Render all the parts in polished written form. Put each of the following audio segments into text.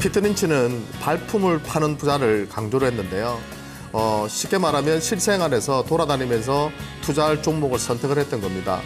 피터 린치는 발품을 파는 부자를 강조를 했는데요. 쉽게 말하면 실생활에서 돌아다니면서 투자할 종목을 선택을 했던 겁니다.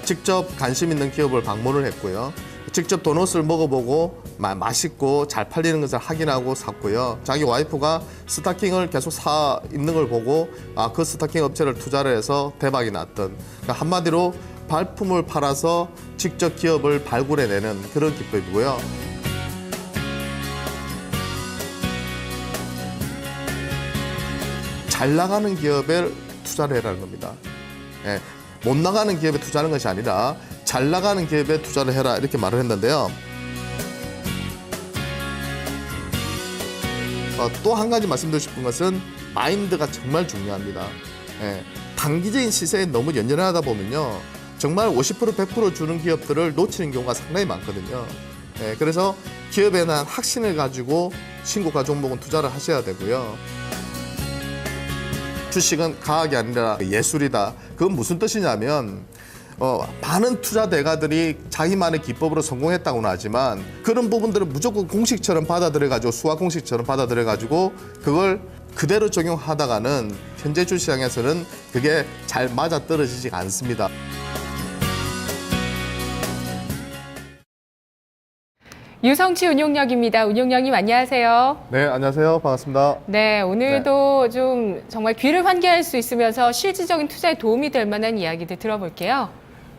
직접 관심 있는 기업을 방문을 했고요. 직접 도넛을 먹어보고 맛있고 잘 팔리는 것을 확인하고 샀고요. 자기 와이프가 스타킹을 계속 사 입는 걸 보고 그 스타킹 업체를 투자를 해서 대박이 났던, 그러니까 한마디로 발품을 팔아서 직접 기업을 발굴해내는 그런 기법이고요. 잘 나가는 기업에 투자를 해라는 겁니다. 예, 못 나가는 기업에 투자하는 것이 아니라 잘 나가는 기업에 투자를 해라, 이렇게 말을 했는데요. 또 한 가지 말씀드리고 싶은 것은 마인드가 정말 중요합니다. 예, 단기적인 시세에 너무 연연하다 보면요, 정말 50% 100% 주는 기업들을 놓치는 경우가 상당히 많거든요. 예, 그래서 기업에 대한 확신을 가지고 신고가 종목은 투자를 하셔야 되고요. 주식은 과학이 아니라 예술이다. 그건 무슨 뜻이냐면 많은 투자 대가들이 자기만의 기법으로 성공했다고는 하지만 그런 부분들을 무조건 공식처럼 받아들여가지고, 수학 공식처럼 받아들여가지고 그걸 그대로 적용하다가는 현재 주시장에서는 그게 잘 맞아떨어지지가 않습니다. 유성치 운용력입니다. 운용력님 안녕하세요. 네, 안녕하세요. 반갑습니다. 네, 오늘도 좀 정말 귀를 환기할 수 있으면서 실질적인 투자에 도움이 될 만한 이야기들 들어볼게요.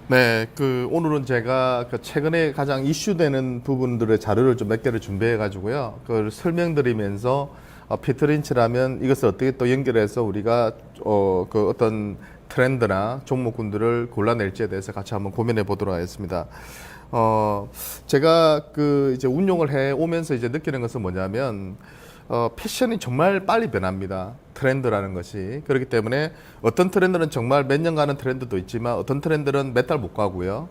네, 오늘은 제가 최근에 가장 이슈되는 부분들의 자료를 좀 몇 개를 준비해 가지고요. 그걸 설명드리면서 피터 린치라면 이것을 어떻게 또 연결해서 우리가 어떤 트렌드나 종목군들을 골라낼지에 대해서 같이 한번 고민해 보도록 하겠습니다. 제가 이제 운용을 해 오면서 이제 느끼는 것은 뭐냐면, 패션이 정말 빨리 변합니다. 트렌드라는 것이. 그렇기 때문에 어떤 트렌드는 정말 몇 년 가는 트렌드도 있지만 어떤 트렌드는 몇 달 못 가고요.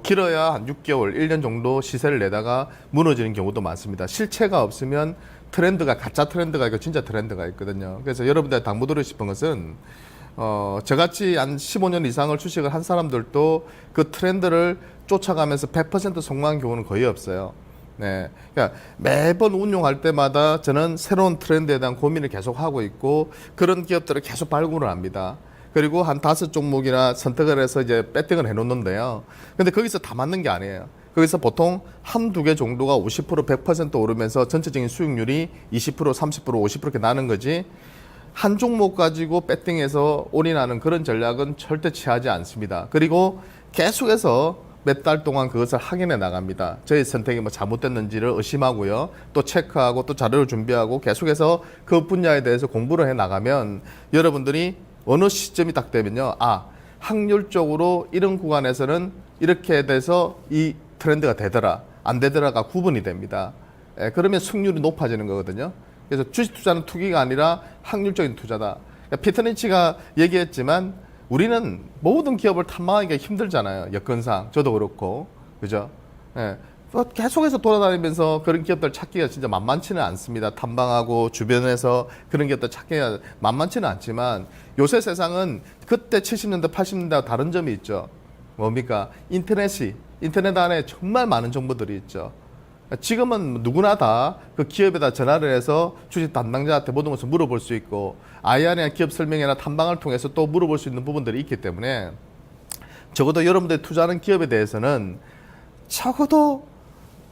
길어야 한 6개월, 1년 정도 시세를 내다가 무너지는 경우도 많습니다. 실체가 없으면 트렌드가, 가짜 트렌드가 있고 진짜 트렌드가 있거든요. 그래서 여러분들 당부드리고 싶은 것은, 저같이 한 15년 이상을 주식을 한 사람들도 그 트렌드를 쫓아가면서 100% 성공한 경우는 거의 없어요. 네, 그러니까 매번 운용할 때마다 저는 새로운 트렌드에 대한 고민을 계속 하고 있고 그런 기업들을 계속 발굴을 합니다. 그리고 한 5종목이나 선택을 해서 이제 배팅을 해놓는데요. 근데 거기서 다 맞는 게 아니에요. 거기서 보통 한두 개 정도가 50% 100% 오르면서 전체적인 수익률이 20% 30% 50% 이렇게 나는 거지, 한 종목 가지고 배팅해서 올인하는 그런 전략은 절대 취하지 않습니다. 그리고 계속해서 몇 달 동안 그것을 확인해 나갑니다. 저희 선택이 잘못됐는지를 의심하고요. 또 체크하고 또 자료를 준비하고 계속해서 그 분야에 대해서 공부를 해 나가면 여러분들이 어느 시점이 딱 되면요, 확률적으로 이런 구간에서는 이렇게 돼서 이 트렌드가 되더라, 안 되더라가 구분이 됩니다. 그러면 승률이 높아지는 거거든요. 그래서 주식 투자는 투기가 아니라 확률적인 투자다. 피터 린치가 얘기했지만 우리는 모든 기업을 탐방하기가 힘들잖아요. 여건상. 저도 그렇고. 그죠? 예. 계속해서 돌아다니면서 그런 기업들 찾기가 진짜 만만치는 않습니다. 탐방하고 주변에서 그런 기업들 찾기가 만만치는 않지만 요새 세상은 그때 70년대, 80년대와 다른 점이 있죠. 뭡니까? 인터넷 안에 정말 많은 정보들이 있죠. 지금은 누구나 다 그 기업에다 전화를 해서 주식 담당자한테 모든 것을 물어볼 수 있고, 아이안의 기업 설명회나 탐방을 통해서 또 물어볼 수 있는 부분들이 있기 때문에 적어도 여러분들이 투자하는 기업에 대해서는 적어도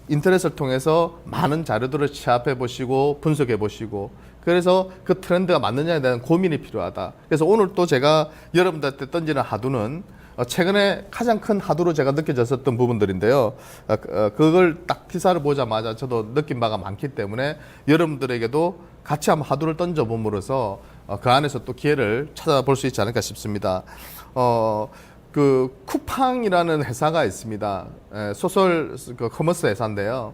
인터넷을 통해서 많은 자료들을 취합해 보시고 분석해 보시고, 그래서 그 트렌드가 맞느냐에 대한 고민이 필요하다. 그래서 오늘 또 제가 여러분들한테 던지는 하두는 최근에 가장 큰 하두로 제가 느껴졌었던 부분들인데요. 그걸 딱 기사를 보자마자 저도 느낀 바가 많기 때문에 여러분들에게도 같이 한번 하두를 던져봄으로써 그 안에서 또 기회를 찾아볼 수 있지 않을까 싶습니다. 쿠팡이라는 회사가 있습니다. 소설 커머스 회사인데요.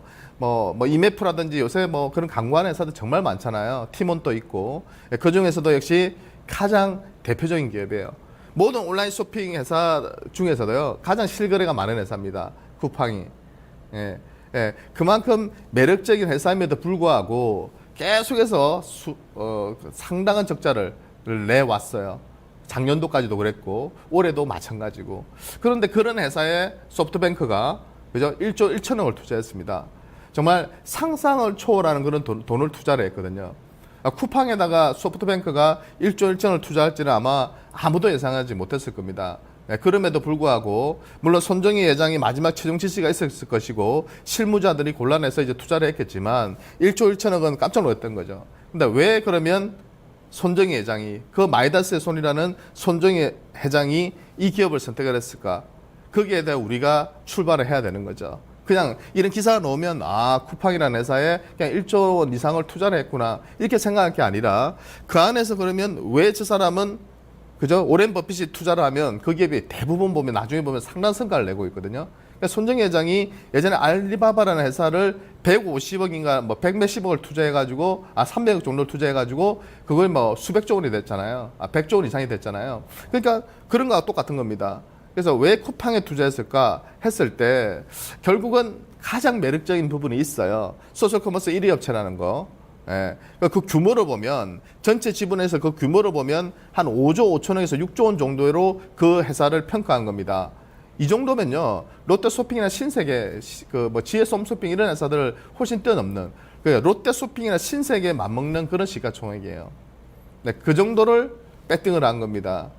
이메프라든지 요새 그런 광고하는 회사들 정말 많잖아요. 티몬도 있고. 그 중에서도 역시 가장 대표적인 기업이에요. 모든 온라인 쇼핑 회사 중에서도요, 가장 실거래가 많은 회사입니다. 쿠팡이. 그만큼 매력적인 회사임에도 불구하고 계속해서 상당한 적자를 내왔어요. 작년도까지도 그랬고 올해도 마찬가지고. 그런데 그런 회사에 소프트뱅크가 그죠? 1조 1천억을 투자했습니다. 정말 상상을 초월하는 그런 돈을 투자를 했거든요. 쿠팡에다가 소프트뱅크가 1조 1천억을 투자할지는 아마 아무도 예상하지 못했을 겁니다. 그럼에도 불구하고 물론 손정희 회장이 마지막 최종 지시가 있었을 것이고 실무자들이 곤란해서 이제 투자를 했겠지만 1조 1천억은 깜짝 놀랐던 거죠. 근데 왜 그러면 손정희 회장이 그 마이다스의 손이라는 손정희 회장이 이 기업을 선택을 했을까? 거기에 대해 우리가 출발을 해야 되는 거죠. 그냥 이런 기사가 나오면 쿠팡이라는 회사에 그냥 1조 원 이상을 투자를 했구나 이렇게 생각할 게 아니라 그 안에서 그러면 왜 저 사람은 그죠? 오렌 버핏이 투자를 하면 그 기업이 대부분 보면 나중에 보면 상당 성과를 내고 있거든요. 그러니까 손정희 회장이 예전에 알리바바라는 회사를 150억인가 뭐 100몇십억을 투자해가지고 300억 정도를 투자해가지고 그걸 뭐 수백조 원이 됐잖아요. 100조 원 이상이 됐잖아요. 그러니까 그런 거와 똑같은 겁니다. 그래서 왜 쿠팡에 투자했을까 했을 때 결국은 가장 매력적인 부분이 있어요. 소셜커머스 1위 업체라는 거. 예. 그 규모를 보면 전체 지분에서 그 규모를 보면 한 5조 5천억에서 6조 원 정도로 그 회사를 평가한 겁니다. 이 정도면요 롯데쇼핑이나 신세계, 뭐 GS홈쇼핑 이런 회사들 훨씬 뛰어넘는 롯데쇼핑이나 신세계에 맞먹는 그런 시가총액이에요. 네, 그 정도를 배팅을 한 겁니다.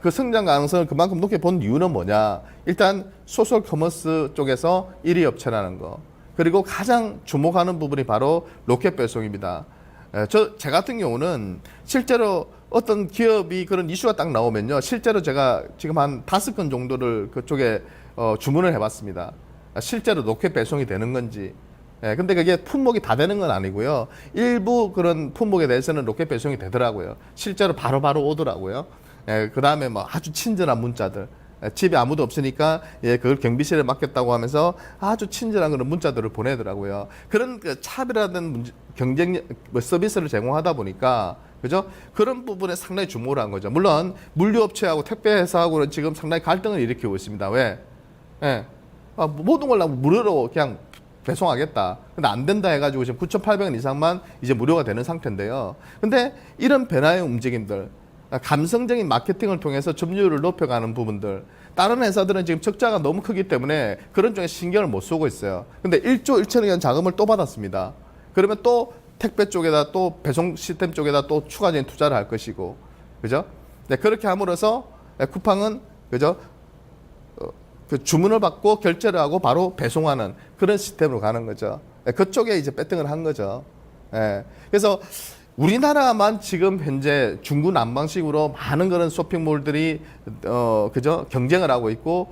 그 성장 가능성을 그만큼 높게 본 이유는 뭐냐? 일단 소셜커머스 쪽에서 1위 업체라는 거. 그리고 가장 주목하는 부분이 바로 로켓 배송입니다. 제 같은 경우는 실제로 어떤 기업이 그런 이슈가 딱 나오면요. 실제로 제가 지금 한 5건 정도를 그쪽에 주문을 해봤습니다. 실제로 로켓 배송이 되는 건지. 근데 그게 품목이 다 되는 건 아니고요. 일부 그런 품목에 대해서는 로켓 배송이 되더라고요. 실제로 바로바로 오더라고요. 그 다음에 뭐 아주 친절한 문자들. 집에 아무도 없으니까 그걸 경비실에 맡겼다고 하면서 아주 친절한 그런 문자들을 보내더라고요. 그런 그 차별화된 경쟁 서비스를 제공하다 보니까 그죠? 그런 부분에 상당히 주목을 한 거죠. 물론 물류업체하고 택배회사하고는 지금 상당히 갈등을 일으키고 있습니다. 왜? 모든 걸 무료로 그냥 배송하겠다. 근데 안 된다 해가지고 지금 9,800원 이상만 이제 무료가 되는 상태인데요. 근데 이런 변화의 움직임들, 감성적인 마케팅을 통해서 점유율을 높여가는 부분들, 다른 회사들은 지금 적자가 너무 크기 때문에 그런 쪽에 신경을 못 쓰고 있어요. 근데 1조 1천억의 자금을 또 받았습니다. 그러면 또 택배 쪽에다 또 배송 시스템 쪽에다 또 추가적인 투자를 할 것이고, 그죠? 네, 그렇게 함으로써 쿠팡은 그죠? 그 주문을 받고 결제를 하고 바로 배송하는 그런 시스템으로 가는 거죠. 네, 그쪽에 이제 배팅을 한 거죠. 네, 그래서 우리나라만 지금 현재 중구난방식으로 많은 그런 쇼핑몰들이 그죠? 경쟁을 하고 있고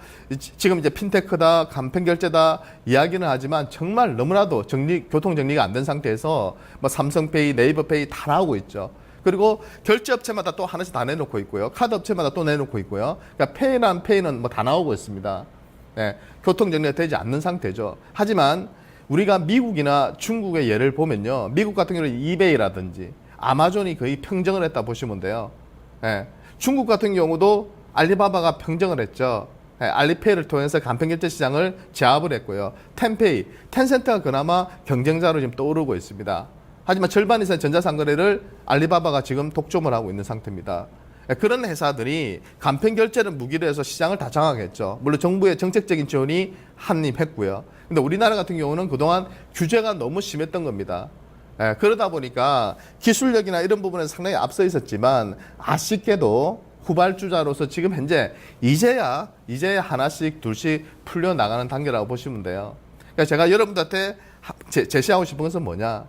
지금 이제 핀테크다, 간편결제다 이야기는 하지만 정말 너무나도 교통 정리가 안 된 상태에서 뭐 삼성페이, 네이버페이 다 나오고 있죠. 그리고 결제업체마다 또 하나씩 다 내놓고 있고요. 카드업체마다 또 내놓고 있고요. 그러니까 페이는 뭐 다 나오고 있습니다. 네, 교통 정리가 되지 않는 상태죠. 하지만 우리가 미국이나 중국의 예를 보면요. 미국 같은 경우는 이베이라든지 아마존이 거의 평정을 했다 보시면 돼요. 예. 중국 같은 경우도 알리바바가 평정을 했죠. 예. 알리페이를 통해서 간편결제 시장을 제압을 했고요. 텐페이, 텐센트가 그나마 경쟁자로 지금 떠오르고 있습니다. 하지만 절반 이상의 전자상거래를 알리바바가 지금 독점을 하고 있는 상태입니다. 그런 회사들이 간편결제를 무기로 해서 시장을 다 장악했죠. 물론 정부의 정책적인 지원이 한입했고요. 근데 우리나라 같은 경우는 그동안 규제가 너무 심했던 겁니다. 그러다 보니까 기술력이나 이런 부분은 상당히 앞서 있었지만 아쉽게도 후발주자로서 지금 현재 이제야 하나씩 둘씩 풀려나가는 단계라고 보시면 돼요. 그러니까 제가 여러분들한테 제시하고 싶은 것은 뭐냐.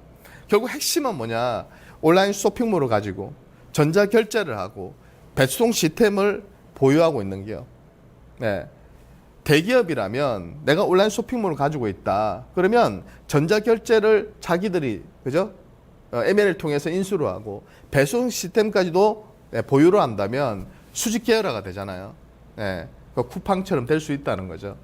결국 핵심은 뭐냐. 온라인 쇼핑몰을 가지고 전자결제를 하고 배송 시스템을 보유하고 있는 기업. 네. 대기업이라면 내가 온라인 쇼핑몰을 가지고 있다. 그러면 전자결제를 자기들이 그죠? M&A를 통해서 인수를 하고 배송 시스템까지도 보유를 한다면 수직 계열화가 되잖아요. 네. 쿠팡처럼 될 수 있다는 거죠.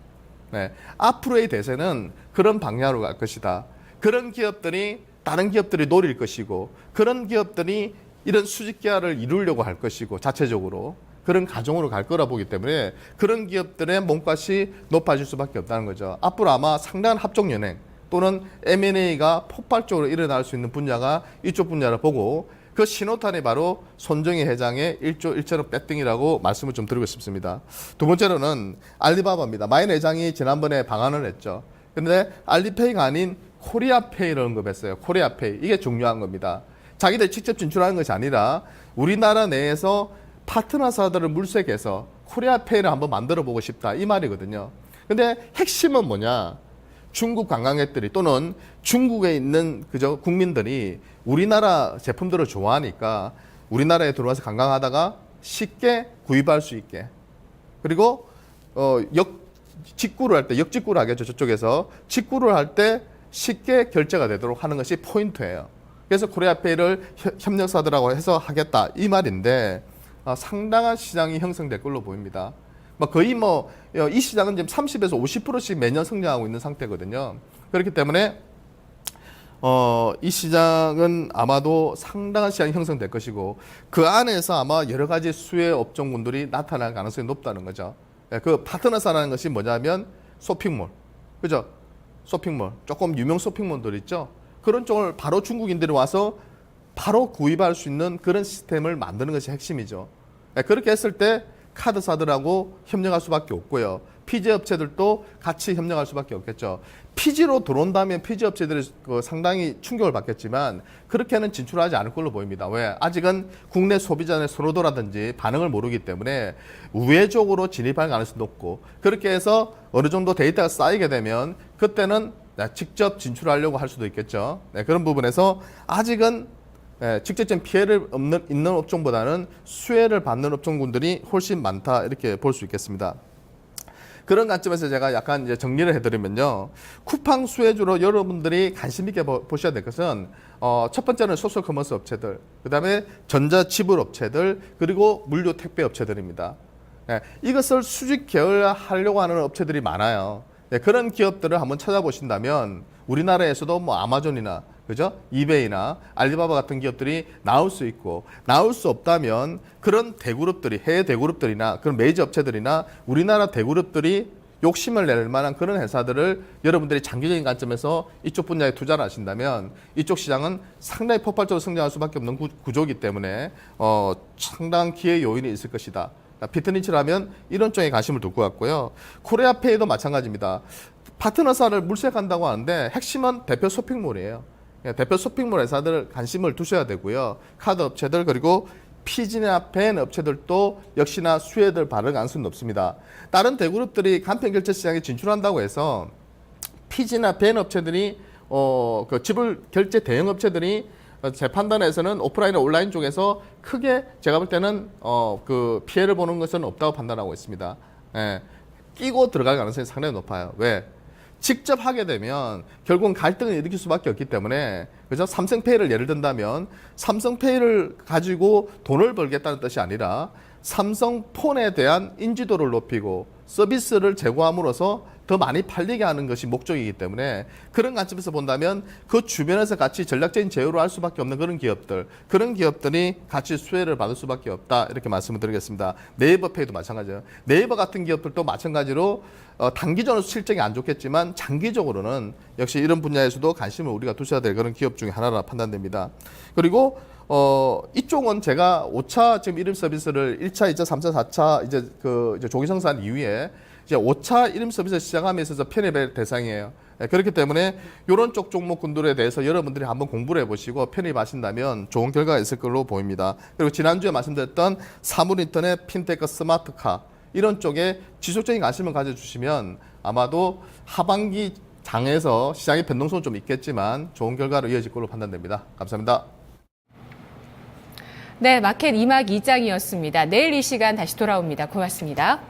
네. 앞으로의 대세는 그런 방향으로 갈 것이다. 그런 기업들이 다른 기업들이 노릴 것이고 그런 기업들이 이런 수직 계열을 이루려고 할 것이고 자체적으로 그런 가정으로 갈 거라 보기 때문에 그런 기업들의 몸값이 높아질 수밖에 없다는 거죠. 앞으로 아마 상당한 합종연행 또는 M&A가 폭발적으로 일어날 수 있는 분야가 이쪽 분야를 보고 그 신호탄이 바로 손정희 회장의 1조 1천억 배팅이라고 말씀을 좀 드리고 싶습니다. 두 번째로는 알리바바입니다. 마인 회장이 지난번에 방한을 했죠. 그런데 알리페이가 아닌 코리아페이를 언급했어요. 코리아페이. 이게 중요한 겁니다. 자기들 직접 진출하는 것이 아니라 우리나라 내에서 파트너사들을 물색해서 코리아페이를 한번 만들어 보고 싶다. 이 말이거든요. 근데 핵심은 뭐냐? 중국 관광객들이 또는 중국에 있는 그저 국민들이 우리나라 제품들을 좋아하니까 우리나라에 들어와서 관광하다가 쉽게 구입할 수 있게. 그리고 직구를 할 때 역직구를 하겠죠. 저쪽에서 직구를 할 때 쉽게 결제가 되도록 하는 것이 포인트예요. 그래서 코리아페이를 협력사들하고 해서 하겠다 이 말인데 상당한 시장이 형성될 걸로 보입니다. 거의 이 시장은 지금 30에서 50%씩 매년 성장하고 있는 상태거든요. 그렇기 때문에 이 시장은 아마도 상당한 시장이 형성될 것이고 그 안에서 아마 여러 가지 수혜 업종군들이 나타날 가능성이 높다는 거죠. 그 파트너사라는 것이 뭐냐면 쇼핑몰, 그죠? 쇼핑몰, 조금 유명 쇼핑몰들 있죠. 그런 쪽을 바로 중국인들이 와서 바로 구입할 수 있는 그런 시스템을 만드는 것이 핵심이죠. 그렇게 했을 때 카드사들하고 협력할 수밖에 없고요. 피지 업체들도 같이 협력할 수밖에 없겠죠. 피지로 들어온다면 피지 업체들이 상당히 충격을 받겠지만 그렇게는 진출하지 않을 걸로 보입니다. 왜? 아직은 국내 소비자의 선호도라든지 반응을 모르기 때문에 우회적으로 진입할 가능성이 높고 그렇게 해서 어느 정도 데이터가 쌓이게 되면 그때는 직접 진출하려고 할 수도 있겠죠. 그런 부분에서 아직은 직접적인 피해를 있는 업종보다는 수혜를 받는 업종군들이 훨씬 많다 이렇게 볼 수 있겠습니다. 그런 관점에서 제가 약간 이제 정리를 해드리면요. 쿠팡 수혜주로 여러분들이 관심 있게 보셔야 될 것은 첫 번째는 소셜 커머스 업체들, 그 다음에 전자지불 업체들, 그리고 물류 택배 업체들입니다. 이것을 수직 계열화하려고 하는 업체들이 많아요. 그런 기업들을 한번 찾아보신다면 우리나라에서도 아마존이나 그죠? 이베이나 알리바바 같은 기업들이 나올 수 있고 나올 수 없다면 그런 대그룹들이 해외 대그룹들이나 그런 메이저 업체들이나 우리나라 대그룹들이 욕심을 낼 만한 그런 회사들을 여러분들이 장기적인 관점에서 이쪽 분야에 투자를 하신다면 이쪽 시장은 상당히 폭발적으로 성장할 수밖에 없는 구조이기 때문에 상당한 기회 요인이 있을 것이다. 피트니치라면 이런 쪽에 관심을 둘 것 같고요. 코리아페이도 마찬가지입니다. 파트너사를 물색한다고 하는데 핵심은 대표 쇼핑몰이에요. 대표 쇼핑몰 회사들 관심을 두셔야 되고요. 카드 업체들 그리고 피지나 벤 업체들도 역시나 수혜들 받을 가능성이 높습니다. 다른 대그룹들이 간편결제 시장에 진출한다고 해서 피지나 벤 업체들이 그 지불 결제 대형 업체들이 제 판단에서는 오프라인 온라인 쪽에서 크게 제가 볼 때는 그 피해를 보는 것은 없다고 판단하고 있습니다. 끼고 들어갈 가능성이 상당히 높아요. 왜? 직접 하게 되면 결국은 갈등을 일으킬 수밖에 없기 때문에 그죠? 삼성페이를 예를 든다면 삼성페이를 가지고 돈을 벌겠다는 뜻이 아니라 삼성폰에 대한 인지도를 높이고 서비스를 제공함으로써 더 많이 팔리게 하는 것이 목적이기 때문에 그런 관점에서 본다면 그 주변에서 같이 전략적인 제휴를 할 수밖에 없는 그런 기업들, 그런 기업들이 같이 수혜를 받을 수밖에 없다 이렇게 말씀을 드리겠습니다. 네이버페이도 마찬가지예요. 네이버 같은 기업들도 마찬가지로 단기적으로 실적이 안 좋겠지만 장기적으로는 역시 이런 분야에서도 관심을 우리가 두셔야 될 그런 기업 중에 하나라 판단됩니다. 그리고 이쪽은 제가 5차 지금 이름 서비스를 1차, 2차, 3차, 4차 이제 조기 성사한 이후에 이제 5차 이름 서비스 시작함에 있어서 편입의 대상이에요. 그렇기 때문에 이런 쪽 종목군들에 대해서 여러분들이 한번 공부를 해보시고 편입하신다면 좋은 결과가 있을 걸로 보입니다. 그리고 지난주에 말씀드렸던 사물인터넷, 핀테크, 스마트카 이런 쪽에 지속적인 관심을 가져주시면 아마도 하반기 장에서 시장의 변동성은 좀 있겠지만 좋은 결과로 이어질 걸로 판단됩니다. 감사합니다. 네, 마켓 2막 2장이었습니다. 내일 이 시간 다시 돌아옵니다. 고맙습니다.